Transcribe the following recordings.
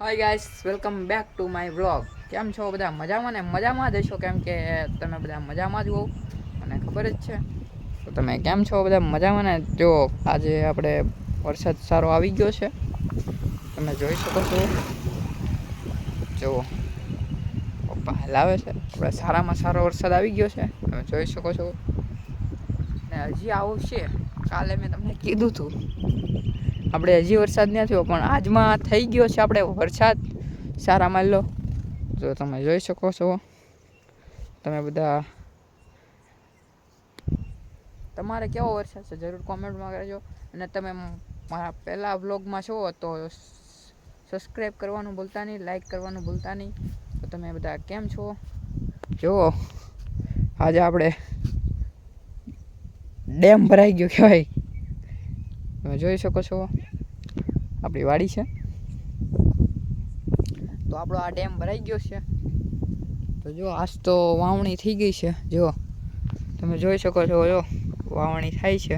Hi guys, welcome back to my vlog. કેમ છો બધા? મજામાં ને? મજામાં જ હશો, કેમ કે તમે બધા મજામાં જ હો, મને ખબર જ છે. તો તમે કેમ છો બધા? મજામાં ને? જો આજે આપણે વરસાદ સારો આવી ગયો છે, તમે જોઈ શકો છો. જો પપ્પા હલાવે છે, આપણે સારામાં સારો વરસાદ આવી ગયો છે, તમે જોઈ શકો છો. ને હજી આવશે, કાલે મેં તમને કીધું હતું. આપણે હજી વરસાદ ન થયો, પણ આજમાં થઈ ગયો છે આપણે વરસાદ સારા માન લો. જો તમે જોઈ શકો છો, તમે બધા તમારે કેવો વરસાદ છે જરૂર કોમેન્ટમાં કહેજો. અને તમે મારા પહેલાં વ્લોગમાં છો તો સબસ્ક્રાઈબ કરવાનું ભૂલતા નહીં, લાઈક કરવાનું ભૂલતા નહીં. તો તમે બધા કેમ છો? જુઓ આજે આપણે ડેમ ભરાઈ ગયો કહેવાય, તમે જોઈ શકો છો. આપણી વાડી છે, તો આપણો આ ડેમ ભરાઈ ગયો છે. તો જો આજ તો વાવણી થઈ ગઈ છે, જો તમે જોઈ શકો છો. જો વાવણી થાય છે,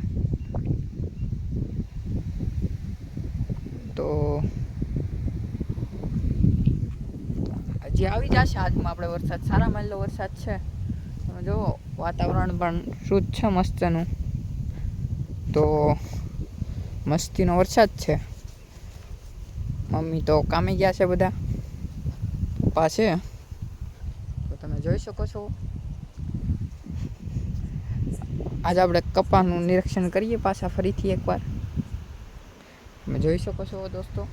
તો હજી આવી જશે. આજમાં આપણે વરસાદ સારા માનેલો વરસાદ છે. તમે જુઓ વાતાવરણ પણ શુદ્ધ છે મસ્તનું. તો મસ્તીનો વરસાદ છે. મમ્મી તો કામે ગયા છે, બધા પપ્પા છે, તો તમે જોઈ શકો છો. આજે આપણે કપાનું નિરીક્ષણ કરીએ પાછા ફરીથી એકવાર. તમે જોઈ શકો છો દોસ્તો.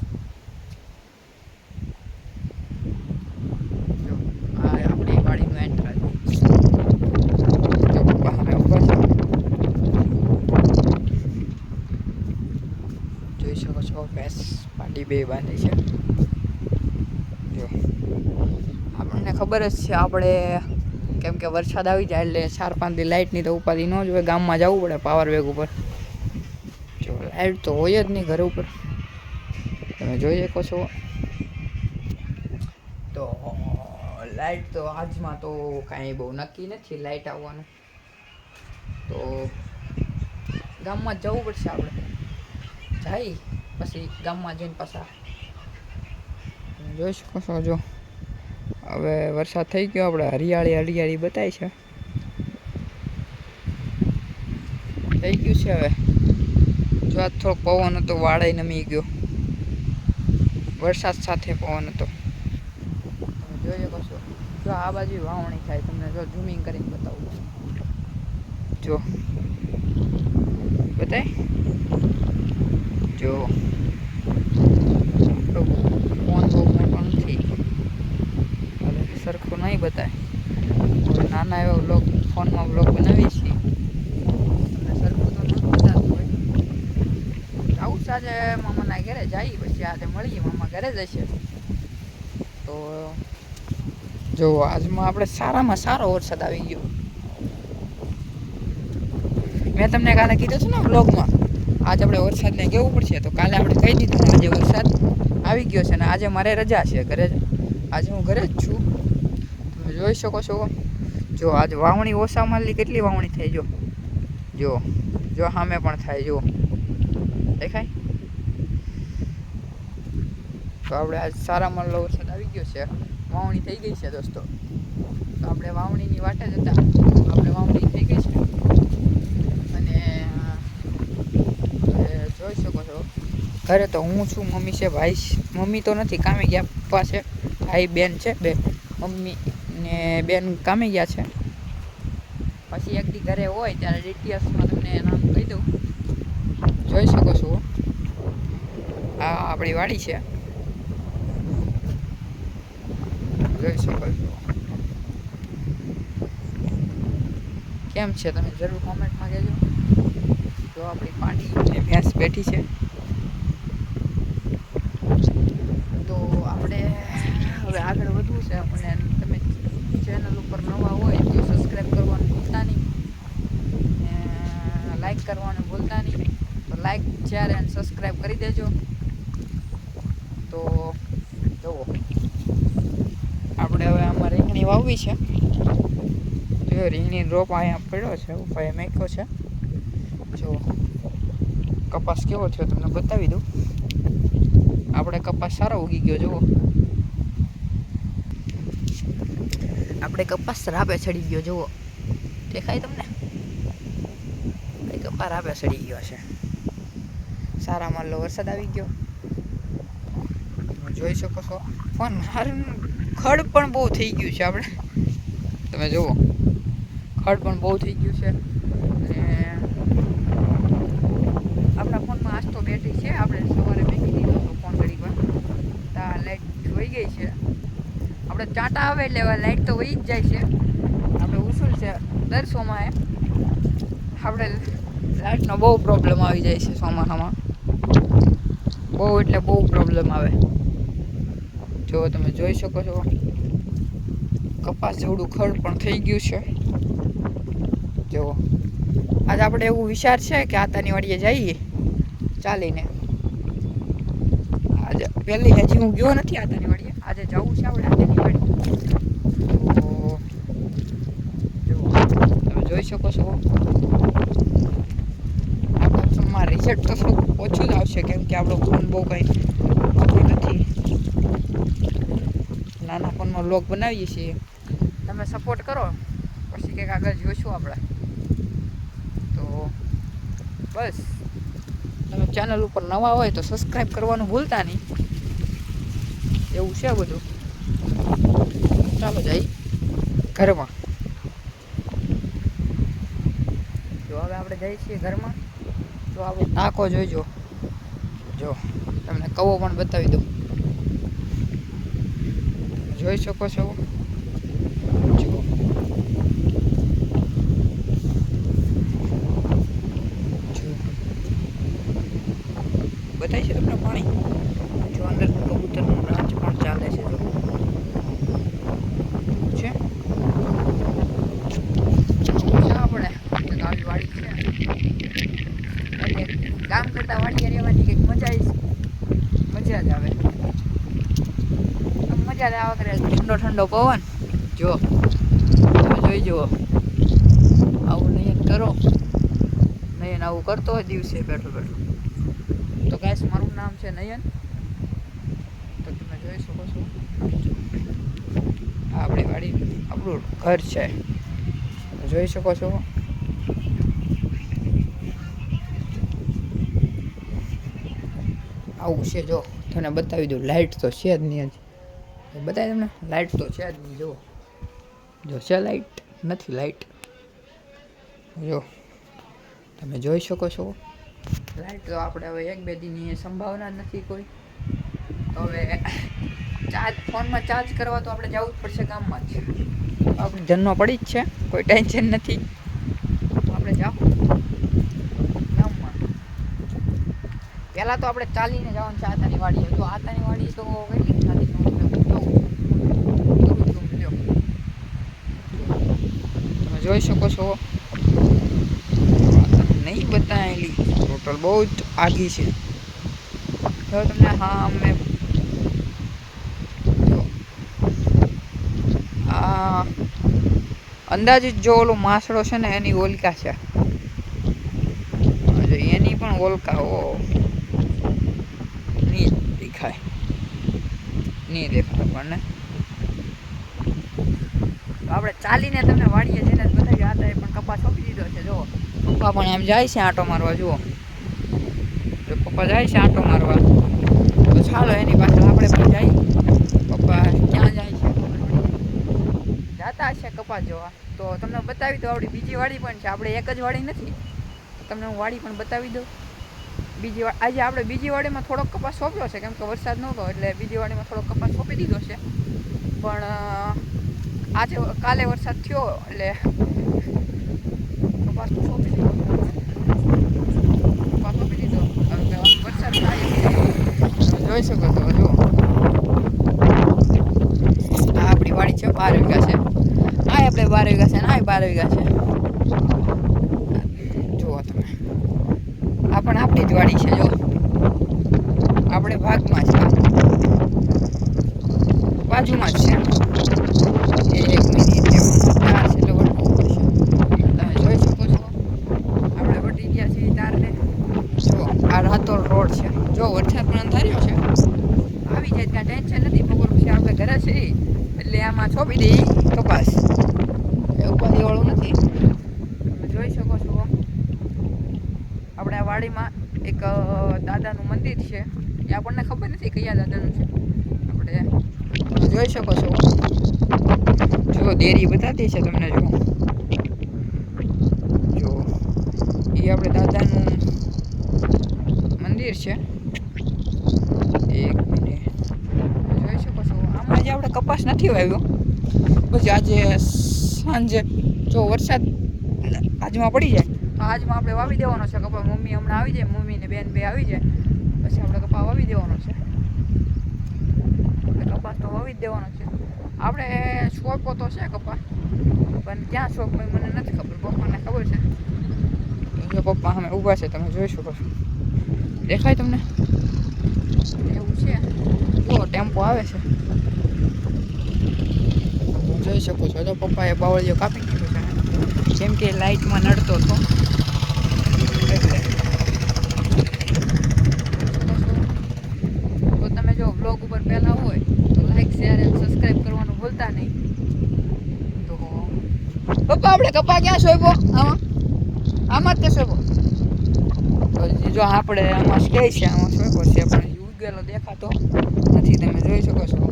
જો આ આપણી વાડીનું એન્ટ્રન્સ. જો પપ્પા સામે ઊભા છે, જોઈ શકો છો. ભેંસ પાટી બે બાંધી છે. જો આપણને ખબર જ છે, આપણે કેમ કે વરસાદ આવી જાય એટલે 4-5 દી લાઇટની તો ઉપાધિ ન જ હોય. ગામમાં જવું પડે પાવર બેગ ઉપર. જો લાઇટ તો હોય જ નહીં ઘર ઉપર, તમે જોઈ શકો છો. તો લાઇટ તો આજમાં તો કાંઈ બહુ નક્કી નથી લાઇટ આવવાનું. તો ગામમાં જવું પડશે આપણે. જાય પછી ગામમાં જઈને પાછા તમે જોઈ શકો છો. જો હવે વરસાદ થઈ ગયો, આપણે હરિયાળી હરિયાળી બતાય છે, થઈ ગયું છે. હવે જો આ થોડોક પવન હતો, વાળે નમી ગયો. વરસાદ સાથે પવન હતો, તમે જોઈ શકો છો. જો આ બાજુ વાવણી થાય, તમને જો ઝૂમિંગ કરીને બતાવું. જો બતાય, જો ફોન બહુ મોટો નથી, સરખું નહીં બતાય. હવે નાના એવા વ્લોગ ફોનમાં વ્લોગ બનાવીએ છીએ, તમને સરખું તો નથી બતાતું હોય. આવું જ આજે મામાના ઘરે જઈએ, પછી આજે મળીએ. મામા ઘરે જ હશે. તો જો આજમાં આપણે સારામાં સારો વરસાદ આવી ગયો. મેં તમને કાલે કીધું હતું ને વ્લોગમાં, આજે આપણે વરસાદને કહેવું પડશે. તો કાલે આપણે કહી દીધું આજે વરસાદ આવી ગયો છે, અને આજે મારે રજા છે ઘરે. આજે હું ઘરે જ છું, તમે જોઈ શકો છો. જો આજે વાવણી ઓછામાં કેટલી વાવણી થઈ, જો જો જો સામે પણ થાય, જો દેખાય. તો આપણે આજ સારામાં વરસાદ આવી ગયો છે, વાવણી થઈ ગઈ છે દોસ્તો. તો આપણે વાવણીની વાટે જ હતા, આપણે વાવણી થઈ ગઈ છે. અને જોઈ શકો છો, ઘરે તો હું છું, મમ્મી છે, ભાઈ મમ્મી તો નથી, કામે ગયા. પપ્પા છે, ભાઈ બેન છે બે. મમ્મી ને બેન કામે ગયા છે. પછી એક દી ઘરે હોય ત્યારે ડિટેલ્સમાં તમને નામ કહી દઉં. જોઈ શકો છો, આ આપણી વાડી છે, જોઈ શકો છો. કેમ છે તમે જરૂર કોમેન્ટમાં કહેજો. જો આપણી પાડી અને ભેંસ બેઠી છે. તો આપણે હવે આગળ વધવું છે. અને તમે ચેનલ ઉપર નવા હોય તો સબસ્ક્રાઈબ કરવાનું ભૂલતા નહીં, લાઈક કરવાનું ભૂલતા નહીં. તો લાઈક, શેર એન્ડ સબસ્ક્રાઈબ કરી દેજો. તો જુઓ આપણે હવે આમાં રીંગણી વાવવી છે. જો રીંગણી રોપ અહીંયા પડ્યો છે, ઉપાય મેખ્યો છે. જો કપાસ કેવો થયો તમને બતાવી દઉં. આપણે કપાસ સારો ઉગી ગયો જુઓ. આપણે કપાસ રાબે ચડી ગયો જુઓ. દેખાય તમને? કપાસ રાબે ચડી ગયો છે. સારા માલો વરસાદ આવી ગયો. જોઈ શકો છો. પણ ખડ પણ બહુ થઈ ગયું છે. આપણે તમે જુઓ ખડ પણ બહુ થઈ ગયું છે. અને આપણા ફોનમાં આજ તો બેટરી છે. આપણે સવારે મૂકી દીધો હતો ફોન ઘડી પર. ત્યાં લાઈટ વહી ગઈ છે. આપણે ચાંટા આવે એટલે લાઈટ તો વહી જ જાય છે. આપણે ઉસૂલ છે દર સોમાએ આપણે લાઈટનો બહુ પ્રોબ્લેમ આવી જાય છે ચોમાસામાં. બહુ એટલે બહુ પ્રોબ્લેમ આવે. જો તમે જોઈ શકો છો કપાસ જેવડું ખડ પણ થઈ ગયું છે. જો આજે આપણે એવું વિચાર છે કે આતાની વાડીએ જઈએ ચાલીને. આજે પહેલી હજી હું ગયો નથી આતાની વાડીએ. આજે જવું છે આપણે આતાની વાડી. તો જો તમે જોઈ શકો છો આપણા ફોનમાં રિઝલ્ટ તો થોડુંક ઓછું જ આવશે કેમ કે આપણો ફોન બહુ કંઈ વાપરતો નથી. નાના ફોનમાં વ્લોગ બનાવીએ છીએ. તમે સપોર્ટ કરો પછી કંઈક આગળ જોઈશું આપણે. તો બસ તમે ચેનલ ઉપર નવા હોય તો સબસ્ક્રાઈબ કરવાનું ભૂલતા નહીં. એવું છે બધું. ચાલો જઈ ઘરમાં. જો હવે આપણે જઈએ છીએ ઘરમાં. તો આપણે ટાંકો જોઈજો. જો તમને કવો પણ બતાવી દઉં. જોઈ શકો છો. જુઓ બતાવી છે તમને પાણી. જો અંદર કબૂતરનું રાંચ પણ ચાલે છે. જો આપણે આવી વાડી છે એટલે કામ કરતા વાડીએ રહેવાની કંઈક મજા જ આવે. મજા જ આવા કરે. ઠંડો ઠંડો પવન. જો તમે જોઈ જુઓ. આવું નયન કરો. નયન આવું કરતો હોય દિવસે બેઠો બેઠો. તો ગાઈસ મારું નામ છે નયન. તો તમે જોઈ શકો છો આપણી વાડી આપણું ઘર છે. જોઈ શકો છો. આવું છે. જો તમને બતાવી દઉં. લાઇટ તો છે જ નહીં. બતાવી તમને લાઇટ તો છે જ નહીં. જુઓ જો છે લાઇટ નથી. લાઇટ જો તમે જોઈ શકો છો. લાઇટ તો આપણે હવે 1-2 દીની સંભાવના નથી કોઈ. તો હવે ફોનમાં ચાર્જ કરવા તો આપણે જવું જ પડશે ગામમાં જ. આપણે જન્મ પડી જ છે. કોઈ ટેન્શન નથી. આપણે જાઓ ગામમાં. પહેલાં તો આપણે ચાલીને જવાનું છે આતાની વાડીએ. જો આતાની વાડી તો કેટલી ચાલી તમે જોઈ શકો છો. નહીં બતાવેલી ટોટલ બહુ જ આગી છે. જો તમને હા અમે આ અંદાજિત જો ઓલું માસડો છે ને એની ઓલકા છે. એની પણ ઓલકાઓ નહીં દેખાય આપણને. આપણે ચાલીને તમને વાડીએ જઈને બતાવી હતા. એ પણ કપાસ સોંપી દીધો છે. જો પપ્પા પણ એમ જાય છે આંટો મારવા. જુઓ જો પપ્પા જાય છે આંટો મારવા. તો ચાલો એની પાછળ આપણે પણ જઈએ. પપ્પા ક્યાં જાય છે જાતા હશે કપાસ જોવા. તો તમને બતાવી દો આપણી બીજી વાડી પણ છે. આપણે એક જ વાડી નથી. તમને હું વાડી પણ બતાવી દઉં. આજે આપણે બીજી વાડીમાં થોડોક કપાસ સોંપ્યો છે કેમ કે વરસાદ નહોતો એટલે બીજી વાડીમાં થોડોક કપાસ સોંપી દીધો છે. પણ આજે કાલે વરસાદ થયો એટલે કપાસ તો સોંપી દીધો. કપાસ સોંપી દીધો. હવે વરસાદ થાય તમે જોઈ શકો છો. જો આ આપણી વાડી છે. 12 વીઘા છે. આ આપણે 12 વીઘા છે ને આ 12 વીઘા છે. જુઓ તમે આ પણ આપણી જ વાડી છે. જો આપણે ભાગમાં છે. બાજુમાં જ છે. 1 મિનિટ તાર છે એટલે વળવું પડશે. તમે જોઈ શકો છો આપણે વટી ગયા છીએ તારને. જો આ રાતોલ રોડ છે. જો વરસાદ પણ અંધાર્યો છે. છે એટલે આમાં છોપી દઈ કપાસ, એ ઉપાધિવાળું નથી. તમે જોઈ શકો છો આપણે આ વાડીમાં એક દાદાનું મંદિર છે, એ આપણને ખબર નથી કયા દાદાનું છે. આપણે જોઈ શકો છો, જો દેરી બતાતી છે તમને, જો એ આપણે દાદાનું મંદિર છે. એક મિનિટ જોઈ શકો છો, આમાં આજે આપણે કપાસ નથી વાવ્યો. પછી આજે સાંજે જો વરસાદ આજમાં પડી જાય તો આજમાં આપણે વાવી દેવાનો છે કપાસ. મમ્મી હમણાં આવી જાય, મમ્મી ને બેન બે આવી જાય પછી આપણે કપાસ વાવી દેવાનો છે. આપણે કપાસ તો વાવી જ દેવાનો છે. આપણે શોપો તો છે કપાસ, પણ ક્યાં શોપ મને નથી ખબર, પપ્પાને ખબર છે. જો પપ્પા અમે ઊભા છે, તમે જોઈ શકો છો, દેખાય તમને? એવું છે, જો ટેમ્પો આવે છે, જોઈ શકો છો. તો પપ્પાએ બાવળીઓ કાપી દીધો છે, કેમ કે લાઇટમાં નડતો હતો એટલે. તો તમે જો બ્લોગ ઉપર પહેલા હોય તો લાઈક, શેર અને સબસ્ક્રાઈબ કરવાનું ભૂલતા નહીં. તો પપ્પા આપણે કપા ક્યાં સોંપ્યો? આમાં જ તે સોંપ્યો. જો આપણે આમાં કે છે આમાં સોંપ્યો છે, પણ ઉગેલો દેખાતો નથી. તમે જોઈ શકો છો,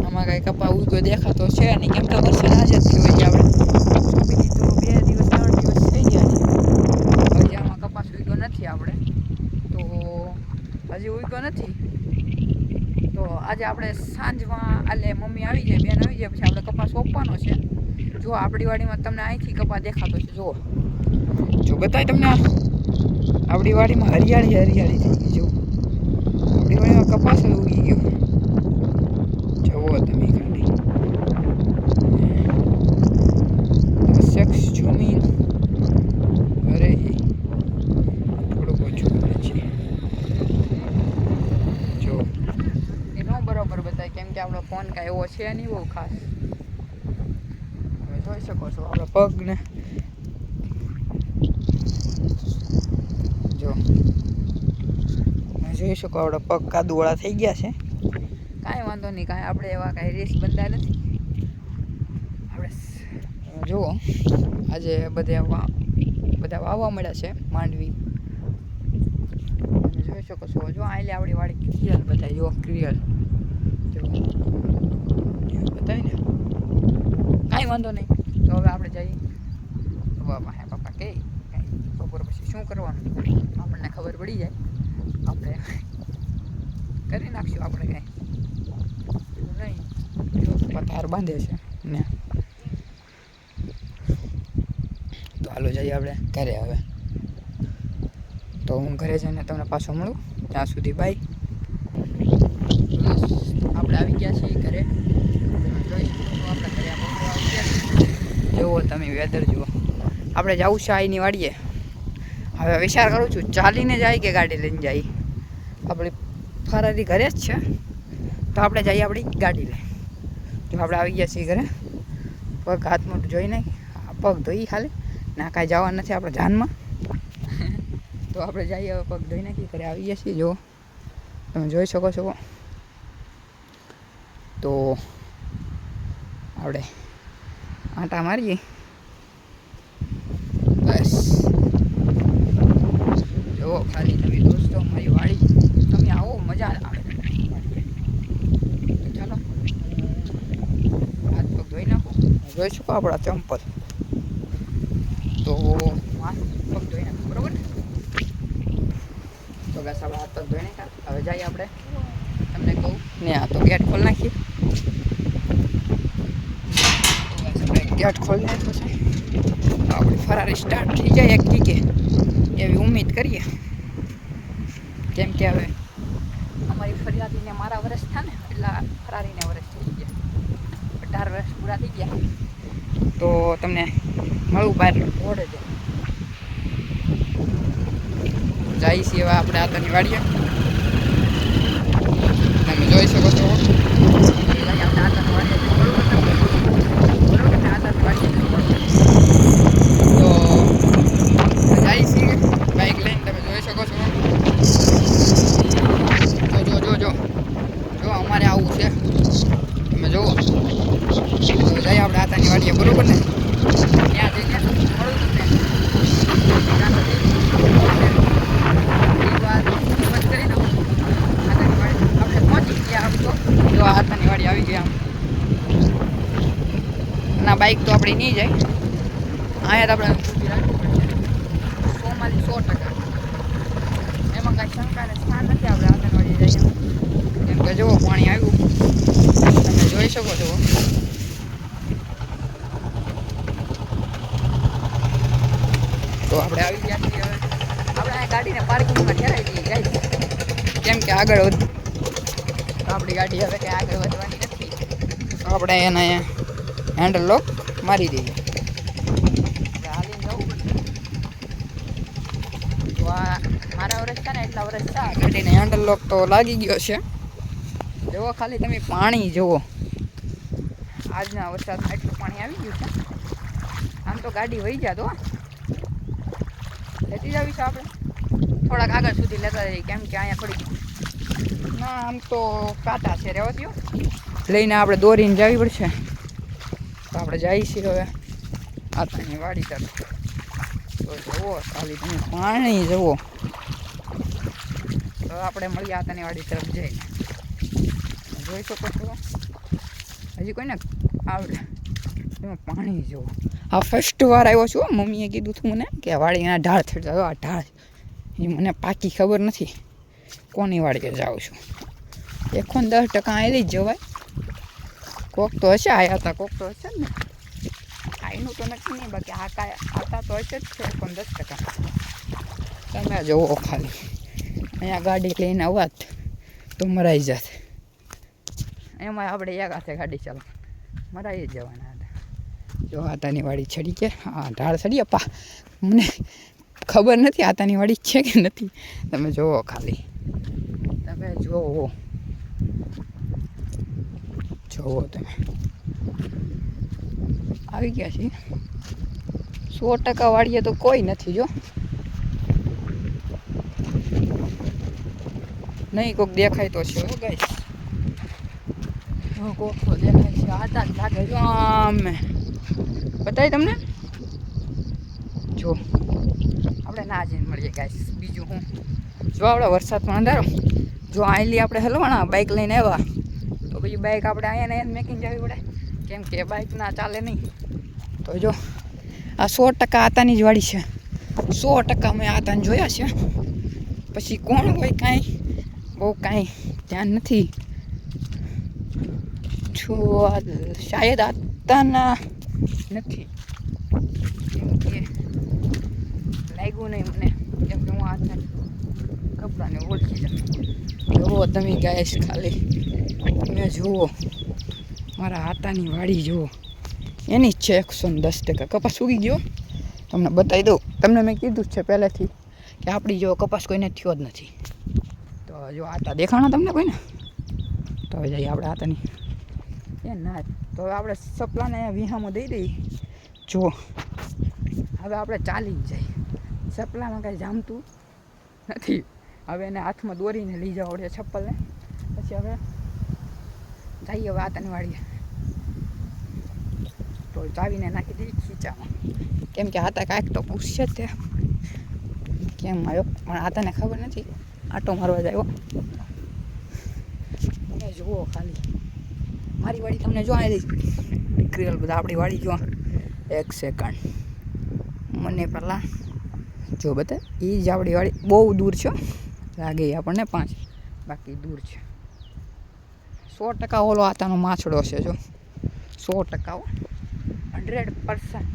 આમાં કઈ કપા ઉગો દેખાતો છે નહીં, કેમ કે વરસાદ આજે જ થયો છે. આપણે સોંપી દીધો 2 દિવસ 3 દિવસ થઈ ગયા છે, હજી આમાં કપાસ ઉગ્યો નથી. આપણે તો હજી ઉગ્યો નથી. તો આજે આપણે સાંજમાં આલે મમ્મી આવી જાય, બેન આવી જાય, પછી આપણે કપાસ સોંપવાનો છે. જો આપણી વાડીમાં તમને અહીંથી કપા દેખાતો છે, જુઓ, જો બતાય તમને, આપણી વાડીમાં હરિયાળી હરિયાળી થઈ ગઈ. જો આપણી વાડીમાં કપાસ ઉગી ગયો, જુઓ તમે ખાલી. શખ્સ જમીન અરે થોડુંક ઓછું કરે છે, જો એનો બરોબર બતાય, કેમ કે આપણો ફોન કાંઈ એવો છે નહીં બહુ ખાસ. તમે જોઈ શકો છો આપણા પગને, જો જોઈ શકો આપણા પગ કાદુવાળા થઈ ગયા છે. કાંઈ વાંધો નહીં, કાંઈ આપણે એવા કાંઈ રેસ બંધા નથી. આપણે જુઓ આજે બધા વાવવા મળ્યા છે માંડવી. તમે જોઈ શકો છો, જો આલે આપણી વાડી ક્લિયર બતાય, જો ક્લિયર, જો બતાય ને. કાંઈ વાંધો નહીં. તો હવે આપણે જઈએ પપ્પા કે બપોર પછી શું કરવાનું આપણને ખબર પડી જાય, આપણે કરી નાખશું. આપણે કાંઈ નહીં, જો પથાર બાંધે છે ને. તો હાલો જઈએ આપણે ઘરે. હવે તો હું ઘરે જઈને તમને પાછો મળું, ત્યાં સુધી બાય. આપણે આવી ગયા છીએ ઘરે. આપણે ઘરે જુઓ તમે વેધર જુઓ. આપણે જવું છે આઈની વાડીએ. હવે વિચાર કરું છું ચાલીને જાય કે ગાડી લઈને જાય. આપણી ફરારી ઘરે જ છે, તો આપણે જઈએ આપણી ગાડી લઈ. જો આપણે આવી ગયા છીએ ઘરે, પગ હાથ મોટું જોઈ નહીં, પગ ધોઈ ખાલી ના, કાંઈ જવાનું નથી આપણે જાનમાં. તો આપણે જઈએ હવે, પગ ધોઈ નાખી, ઘરે આવી ગયા છીએ. જો તમે જોઈ શકો છો. તો આપણે આંટા મારીએ બસ. જુઓ ખાલી તમે દોસ્તો મારી વાડી, તમે આવો, મજા આવે. ચાલો હાથ પગ ધોઈ નાખો. જોઈ શકો આપણા ચંપલ, તો હાથ પગ ધોઈ નાખો, બરોબર ને? તો બસ આપણે હાથ પગ ધોઈ નાખ્યા. હવે જઈએ આપણે, તમને કહું ને, આ તો ગેટ ખોલી નાખીએ. ગેટ ખોલી નાખ્યો છે, આપણી ફરારી સ્ટાર્ટ થઈ જાય એક કે એવી ઉમ્મીદ કરીએ. કેમ કે હવે અમારી ફરિયાદીને મારા વર્ષ થયા ને, એટલે ફરારીને વર્ષ થઈ ગયા, 18 વર્ષ પૂરા થઈ ગયા. તો તમને મળવું બહાર ઓળે છે. જાય છે હવે આપણે આતરની વાડીએ. તમે જોઈ શકો છો, આપણે આતરની વાડીએ તો જાય છીએ બાઈક લઈને. તમે જોઈ શકો છો, જો જો અમારે આવું છે, તમે જુઓ. તો જઈએ આપણે આતાની વાડીએ, બરોબર ને? ત્યાં જઈને મળું તમને. ત્યાં સુધી એ વાત બંધ કરી દઉં. આતાની વાડી આપણે પહોંચી ગયા. આમ તો જો આતાની વાડી આવી ગયા. આમ ના બાઇક તો આપણી નહીં જાય. અહીંયા તો આપણે ઊભી રાખવી પડશે. 100% એમાં કાંઈ શંકાને સ્થાન નથી. આપણે આંગણવાડી જઈએ કેમ કે જુઓ પાણી આવ્યું, તમે જોઈ શકો છો. તો આપણે આવી ગયા છીએ. હવે આપણે આ ગાડીને પાર્કિંગમાં ઠેરાઈ દઈએ ગાઈસ, કેમ કે આગળ આપણી ગાડી હવે કંઈ આગળ વધવાની નથી. તો આપણે એને હેન્ડલ લોક મારી દઈએ. મારા વર્ષ છે ને એટલા વર્ષ છે ગાડીને હેન્ડલ લોક તો લાગી ગયો છે. જુઓ ખાલી તમે પાણી જુઓ. આજના વરસાદમાં એટલું પાણી આવી ગયું છે. આમ તો ગાડી વહી જાત હો. લેતી જાવી છે આપણે થોડાક આગળ સુધી લેતા જઈએ, કેમ કે અહીંયા થોડીક ના આમ તો કાંટા છે, રહેવા દો. લઈને આપણે દોરીને જવી પડશે. તો આપણે જઈએ છીએ હવે આતાની વાડી તરફ. તો જુઓ ખાલી તમે પાણી જુઓ. તો આપણે મળીએ આતાની વાડી તરફ જઈએ. જોઈ શકો છો હજી કોઈને આવડે એમાં પાણી જુઓ. આ ફર્સ્ટ વાર આવ્યો છું. મમ્મીએ કીધું હતું મને કે વાડીના ઢાળ થતા. આ ઢાળ એ મને પાકી ખબર નથી કોની વાડીએ જાઉં છું. 110% આવેલી જ જવાય. કોક તો હશે આયા હતા, કોક તો હશે ને. આઈનું તો નક્કી નહીં, બાકી આતા તો હશે જ છે 10%. તમે જુઓ ખાલી અહીંયા ગાડી લઈને આવત તો મરાઈ જાત. એમાં આપણે એક હાથે ગાડી ચાલો મરાઈ જ જવાના હતા. જો આતાની વાડી ચડી કે હા ઢાળ ચડી. અપ્પા મને ખબર નથી આતાની વાડી છે કે નથી. તમે જુઓ ખાલી, તમે જુઓ તમે આવી ગયા છીએ. 100% વાડીએ તો કોઈ નથી. જો નહીં કોક દેખાય તો છે ગાઈસ. કોક તો દેખાય છે. આતા જ લાગે. જો આમે બતાવી તમને. જો આપણે ના જઈને મળીએ ગાઈસ. બીજું હું જો આપણે વરસાદમાં અંધારો જો આયલી આપણે હલવાના બાઇક લઈને આવ્યા તો પછી બાઇક આપણે અહીંયા ને મેકિંગ જવી પડે, કેમ કે બાઇક ના ચાલે નહીં. તો જો આ 100% આતાની જ વાડી છે. 100% મેં આતાને જોયા છે. પછી કોણ હોય કાંઈ બહુ કાંઈ ધ્યાન નથી. જો શાયદ આતાના નથી, કેમ કે લાગ્યું નહીં મને, કેમ કે હું આતા કપડાને ઓળખી જાઉં. જુઓ તમે ગાઈસ ખાલી તમે જુઓ મારા આતાની વાડી જુઓ. એની જ છે 110%. કપાસ ઉગી ગયો તમને બતાવી દઉં. તમને મેં કીધું જ છે પહેલેથી કે આપણી જેવો કપાસ કોઈને થયો જ નથી. તો જો આતા દેખાણા તમને કોઈને. તો હવે જઈએ આપણે આતાની એ ના. તો હવે આપણે સપલાને વિહામાં દઈ દઈએ. જો હવે આપણે ચાલી જ જઈએ. સપલામાં કાંઈ જામતું નથી. હવે એને હાથમાં દોરીને લઈ જવા પડે ચપ્પલને. પછી હવે જઈએ હવે આતાની વાડીએ. તો ચાવીને નાખી દઈએ ખીચામાં, કેમ કે આતા કાંઈક તો પૂછશે જ તે કેમ આવ્યો. પણ આતાને ખબર નથી. આટો મારવા જ આવ્યો. તમે જુઓ ખાલી મારી વાડી તમને જો આવી ક્રિયલ બધા આપણી વાડી જો. 1 સેકન્ડ મને પહેલાં જો બતા એ જ આપણી વાડી. બહુ દૂર છે લાગે આપણને 5, બાકી દૂર છે. 100% ઓલો આતાનો માછડો છે. જો 100% 100%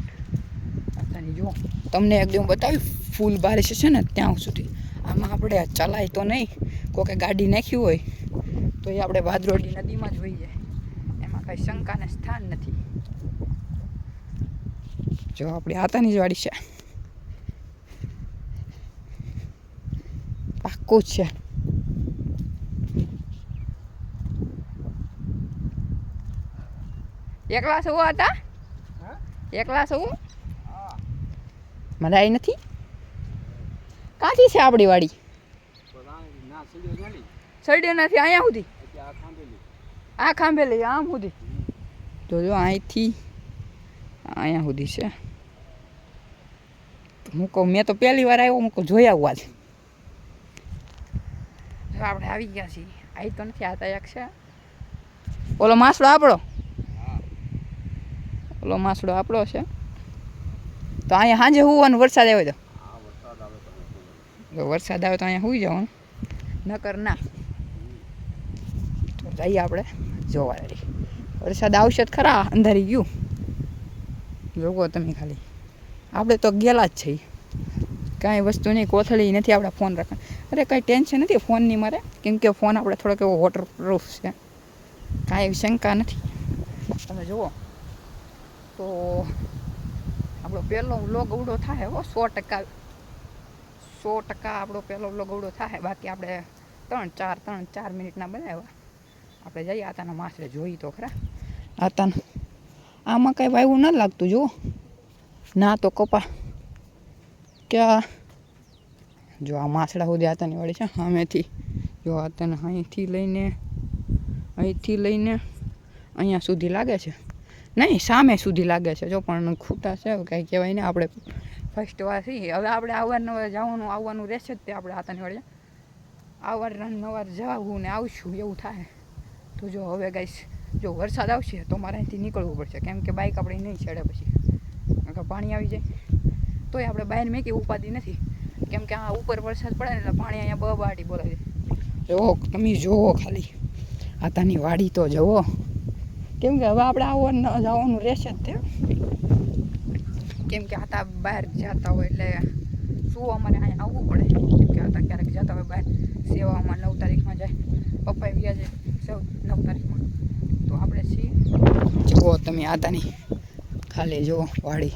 આતાની. જો તમને એકદમ બતાવી ફૂલ બારિશ છે ને ત્યાં સુધી. આમાં આપણે ચલાય તો નહીં. કોકે ગાડી નાખી હોય તો એ આપણે ભાદરોડી નદીમાં જ વહી જાય. એમાં કંઈ શંકાને સ્થાન નથી. જો આપણી આતાની જ વાડી છે. પાક્કું જ છે. એકલા શું હતા? એકલા શું મને આવી નથી. ક્યાંથી છે આપણી વાડી? સડ્યો નથી અહીંયા સુધી. આ ખાંભેલી આમ સુધી જોજો અહીંથી અહીંયા સુધી છે. હું કહું મેં તો પહેલી વાર આવ્યો, હું કહું જોઈ આવું આજે. આપણે આવી ગયા છીએ. આવી તો નથી આતા એક છે ઓલો માસડો આપણો, ઓલો માસડો આપણો છે. તો અહીંયા સાંજે હોવાનું વરસાદ આવે તો વરસાદ આવે તો અહીંયા સુઈ જવાનું, નકર ના. તો જઈએ આપણે જોવા. વરસાદ આવશે જ ખરા, અંધારી ગયું. જોવો તમે ખાલી, આપણે તો ગયેલા જ છીએ. કાંઈ વસ્તુ નહીં, કોથળી નથી આપણે ફોન રાખવા. અરે કાંઈ ટેન્શન નથી ફોનની મારે, કેમ કે ફોન આપણે થોડોક એવો વોટરપ્રૂફ છે, કાંઈ એવી શંકા નથી. તમે જુઓ તો આપણો પહેલો વ્લોગ અવડો થાય હો, 100% આપણો પહેલો વ્લોગ અવડો થાય. બાકી આપણે 3-4 મિનિટના બનાવ્યા. આપણે જઈએ આતાના માસરે જોઈ તો ખરા. આતાના આમાં કાંઈ વાયવું ન લાગતું જુઓ, ના તો કપા ક્યાં જો આ માસડા સુધી આતાની વાળી છે સામેથી. જો આતાને અહીંથી લઈને અહીંયા સુધી લાગે છે, નહીં સામે સુધી લાગે છે. જો પણ ખૂટા છે કાંઈ કહેવાય ને. આપણે ફર્સ્ટ વાર છીએ, હવે આપણે અવારનવાર આવવાનું રહેશે જ. તે આપણે આતાની વાળી અવારનવાર જવું ને આવશું એવું થાય. તો જો હવે ગાઈસ જો વરસાદ આવશે તો મારે અહીંથી નીકળવું પડશે, કેમ કે બાઇક આપણે નહીં ચડે પછી પાણી આવી જાય. તોય આપણે બહાર મેં કે ઉપાધિ નથી, કેમ કે આ ઉપર વરસાદ પડે ને એટલે પાણી અહીંયા બબાટી બોલાવી દે. જુઓ તમે જુઓ ખાલી આતાની વાડી તો જુઓ, કેમ કે હવે આપણે જવાનું રહેશે જ તે. કેમ કે આતા બહાર જતા હોય એટલે શું અમારે અહીંયા આવવું પડે. કેમ કે આતા ક્યારેક જતા હોય બહાર સેવામાં, 9 તારીખમાં જાય, પપ્પા વ્યા જાય 9 તારીખમાં. તો આપણે છીએ. જુઓ તમે આતાની ખાલી જુઓ વાડી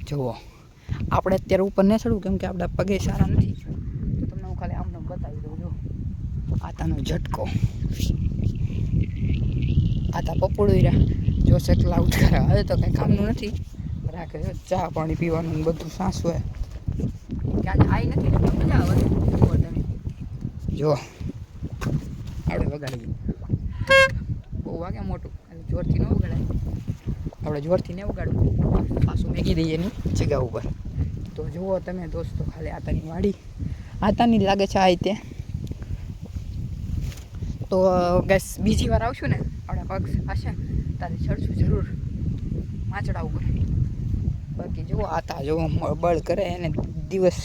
જુઓ. આપણે અત્યારે ઉપર ન ચડવું, કેમ કે આપણા પગે સારા નથી. તો તમને હું ખાલી આમને બતાવી દઉં. જો આતાનો ઝટકો, આતા પપોડું રહ્યા જો સકલા ઉઠારે. હવે તો કંઈ કામનું નથી, રાખે ચા પાણી પીવાનું બધું સાસું હોય. કે આજે આવી નથી ને મજા આવે. જો આપણે વગાડીએ, બહુ વાગે મોટું, જોરથી ન વગાડાય. આપણે જોરથી ન વગાડવું, પાછું મેગી દઈએ એની જગ્યા ઉપર. તો જુઓ તમે દોસ્તો ખાલી આતાની વાડી, આતાની લાગે છે આ રીતે. તો ગેસ બીજી વાર આવશું ને આપણા પગ હશે તારે ચડશું જરૂર માચડા ઉપર. બાકી જુઓ આતા જુઓ બળ કરે એને દિવસ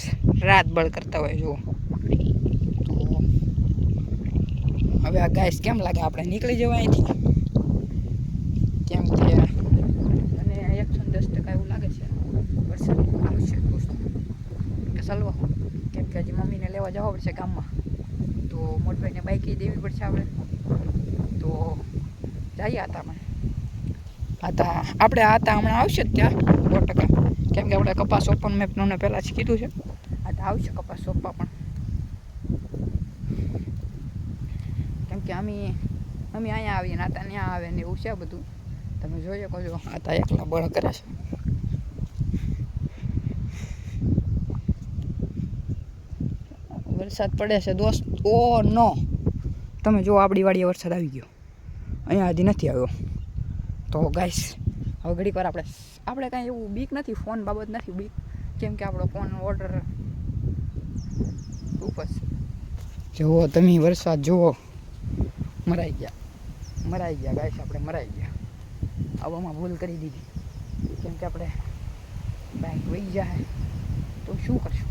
રાત બળ કરતા હોય. જુઓ તો હવે આ ગાઈસ કેમ લાગે આપણે નીકળી જવા અહીંથી, કેમ કે મને 110% એવું લાગે છે વરસાદ આવશે દોસ્તો. કે સલવા, કેમ કે હજી મમ્મીને લેવા જવા પડશે ગામમાં. તો મોટભાઈને બાઈક દેવી પડશે આપણે. તો જઈએ આતામાં. આપણે આતા હમણાં આવશે જ ત્યાં 100%, કેમ કે આપણે કપાસ ઓપન મેપને પહેલાં જ કીધું છે. આતા આવશે કપાસ સોંપવા પણ, કેમ કે અમે અહીંયા આવીએ ને આતા ત્યાં આવે ને એવું છે બધું. તમે જોઈ શકો છો આતા એકલા બળ કરે છે. વરસાદ પડે છે દોસ્ત. ઓ નો, તમે જો આપણી વાડીએ વરસાદ આવી ગયો, અહીંયા હજી નથી આવ્યો. તો ગાઈસ હવે ઘડીક વાર આપણે કાંઈ એવું બીક નથી, ફોન બાબત નથી બીક, કેમ કે આપણો ફોન ઓર્ડર ઉપર છે. જુઓ તમે વરસાદ જુઓ, મરાઈ ગયા ગાઈસ, આપણે મરાઈ ગયા. આવામાં ભૂલ કરી દીધી, કેમ કે આપણે બાઇક વહી જાય તો શું કરશું.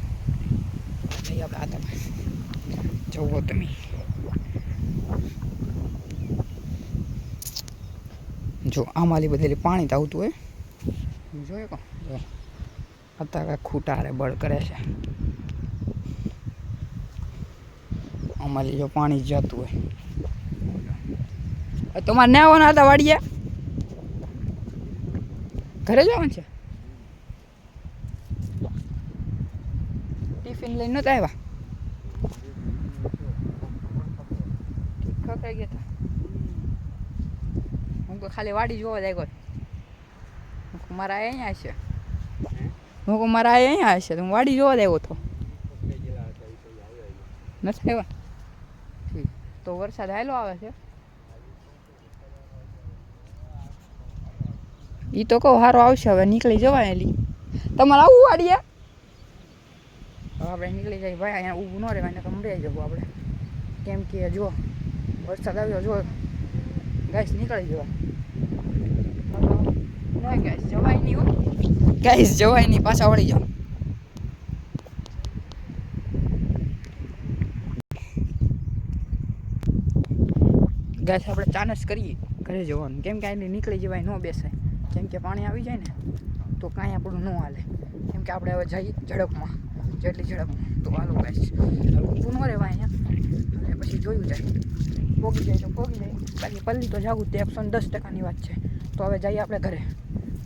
નહીં આપણે આતા જુઓ તમે, જો આમાંથી બધેલી પાણી તો આવતું હોય. જોયો કો જો અત્યારે ખૂટારે બળ કરે છે. આમાંથી જો પાણી જતું હોય. તમારે ના આવવાના હતા વાડીએ, ઘરે જવાનું છે. ટિફિન લઈને નહોતા આવ્યા, ખખાઈ ગયા હતા. હું તો ખાલી વાડી જોવા જાય કોઈ, મારા અહીંયા છે. હું મારા અહીંયા હશે તો હું વાડી જોવા જ આવ્યો હતો. નથી આવ્યા ઠીક. તો વરસાદ હાલો આવે છે. ઈ તો કહો સારો આવશે. હવે નીકળી જવાય એલી. તમારે આવું વાડીએ? હવે આપણે નીકળી જાય ભાઈ. અહીંયા ઊભું ન રહેવાય ને કમરાઈ જવું આપણે. કેમ કે જો વરસાદ આવ્યો, જો ગાઈસ નીકળી જવા. નહીં ગાઈસ જવાય નહીં હો. ગાઈસ જવાય નહીં, પાછા વળી જાઓ. ગાઈસ આપણે ચાનસ કરીએ ઘરે જવાનું. કેમ કે આની નીકળી જવાય, ન બેસાય. કેમ કે પાણી આવી જાય ને તો કાંઈ આપણું ન હાલે. કેમ કે આપણે હવે જઈએ ઝડપમાં, જેટલી ઝડપમાં. તો હાલો ગાઈસ, હવે ઊભું ન રહેવાય અહીંયા. અને પછી જોયું જાય, પોગી જાય તો પોગી જાય. બાકી પલ્લી તો જાગું તે 110%ની વાત છે. તો હવે જઈએ આપણે ઘરે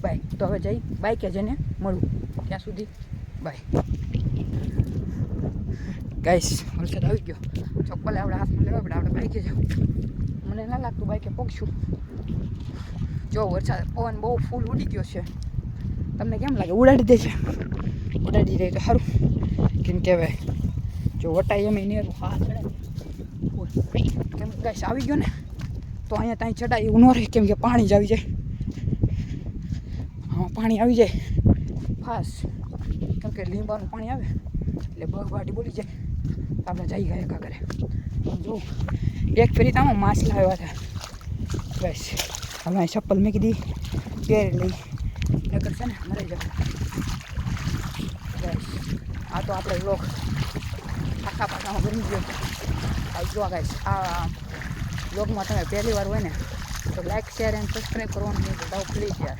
બાય. તો હવે જઈ બાઈકે જઈને મળું. ત્યાં સુધી બાય. ગાઈસ વરસાદ આવી ગયો. ચપ્પલ આપણે હાથમાં લેવા પડે. આપણે બાઈકે જાવ. મને ના લાગતું બાઈકે પગશું. જો વરસાદ પવન બહુ ફૂલ ઉડી ગયો છે. તમને કેમ લાગે? ઉડાડી દે છે? ઉડાડી દે તો સારું. કેમ કે હવે જો વટાઈ એમ નેરું હા ચડાય. કેમ ગાઈસ આવી ગયો ને તો અહીંયા ત્યાં ચડાય એવું ન રહે. કેમ કે પાણી જ આવી જાય. હા પાણી આવી જાય ફાસ્ટ. કેમ કે લીંબાનું પાણી આવે એટલે બગવાટી બોલી જાય. આપણે જઈ ગયા એકા ઘરે. જો એક ફેરી તો આમાં માછલા આવ્યા હતા. બસ હવે ચપ્પલ મેં કીધી પહેરી લઈ, નકર છે ને મરી જાવ. બસ આ તો આપણે લોક આખા પાછામાં બની ગયો. આ જો ગાઈસ આ બ્લોગમાં તમે પહેલી વાર હોય ને તો લાઈક શેર એન્ડ સબસ્ક્રાઈબ કરવાનું નહીં તો પ્લીઝ યાર.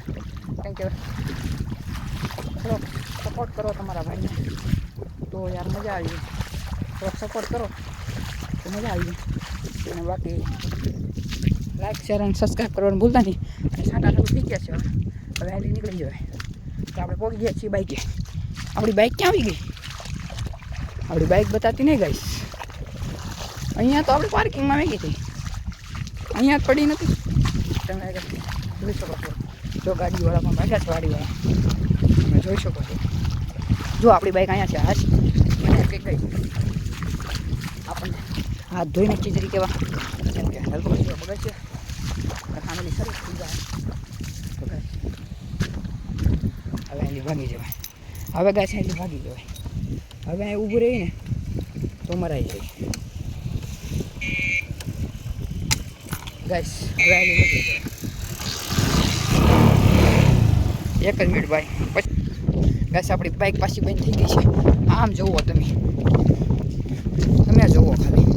કેમ કે થોડોક સપોર્ટ કરો તમારા ભાઈને તો યાર મજા આવી જાય. થોડોક સપોર્ટ કરો તો મજા આવી જાય. અને બાકી લાઈક શેર એન્ડ સબસ્ક્રાઈબ કરવાનું ભૂલતા નહીં. અને સાટા સારું થઈ ગયા છે. હવે હાલી નીકળી જવાય. તો આપણે પહોંચી ગયા છીએ બાઈકે. આપણી બાઈક ક્યાં આવી ગઈ? આપણી બાઈક બતાતી નહીં ગાઈસ. અહીંયા તો આપણે પાર્કિંગમાં મેગી હતી. અહીંયા જ પડી નથી. તમે જોઈ શકો છો. જો ગાડીવાળા પણ બેઠા છે, વાડીવાળા તમે જોઈ શકો છો. જો આપણી બાઈક અહીંયા છે. હાશ મને કંઈક ગઈ. આપણને હાથ ધોઈ નાખી જરી કેવા. કેમ કે હલકો બગડ છે. ફેમિલી સરસ થઈ જાય. હવે એની ભાગી જવાય. હવે ગાય છે એની ભાગી જવાય. હવે અહીં ઊભું રહીને તો મરાઈ જાય. ગાઈસ હવે આલી નીકળી જાય. એક જ મિનિટ ભાઈ. પછી ગાઈસ આપણી બાઈક પાછી બંધ થઈ ગઈ છે. આમ જુઓ તમે જુઓ ખાલી.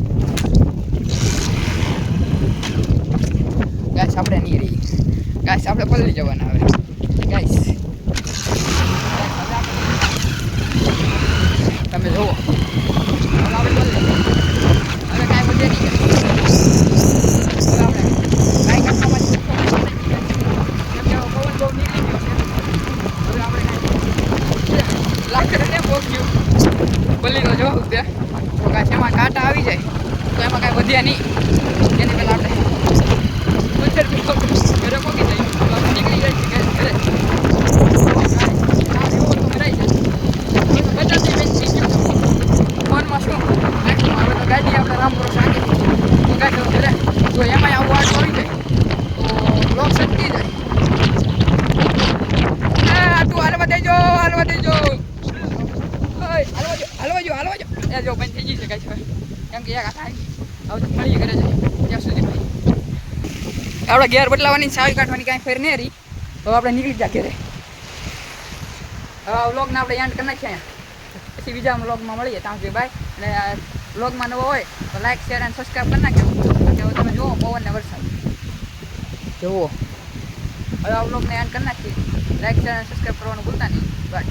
ગાઈસ આપણે નહીં રહી. ગાઈસ આપણે પલળી જવાના હવે. ગાઈસ તમે જુઓ હવે આપણે પલળી. હવે કાંઈ વધે નહીં. હવે આપણે બાઈક આખામાં પવન બહુ નીકળી ગયો છે. હવે આપણે લાકડને પહોંચ્યું પલ્લીનો જવાબ દે. તો કાંઈ એમાં કાંટા આવી જાય તો એમાં કાંઈ વધ્યા નહીં. એની પહેલાં આપણે ઘરે પહોંચી જઈએ. તો આપણે નીકળી જાય છે ઘરે. ફોનમાં શું હવે તો ગાડી આપણે રામપુર શાંતિ તો ગાડી ઘરે. જો એમાં આવું આટલું આવી જાય તો બ્લોક સટકી જાય. તું હાલવા દેજો, હાલવા દેજો, હાલવા જો. એ જો બંધ થઈ ગઈ છે કાંઈ. કેમ કે એક થાય હવે તો મળીએ ઘરે જાય ત્યાં સુધી ભાઈ. આપણે ઘેર બદલાવાની સાવી કાઢવાની કાંઈ ફેર નહીં રહી. તો આપણે નીકળી જાય ઘરે. હવે વ્લોગને આપણે એન્ડ કરી નાખીએ અહીંયા. પછી બીજા વ્લોગમાં મળીએ ત્યાં સુધી બાય. અને વ્લોગમાં નવો હોય તો લાઈક શેર અને સબસ્ક્રાઈબ કરી નાખ્યો. તમે જુઓ પવન ને વરસાદ જુઓ. હવે આ વ્લોગને એન્ડ કરી નાખીએ. લાઈક શેર અને સબસ્ક્રાઈબ કરવાનું ભૂલતા નહીં. બાય.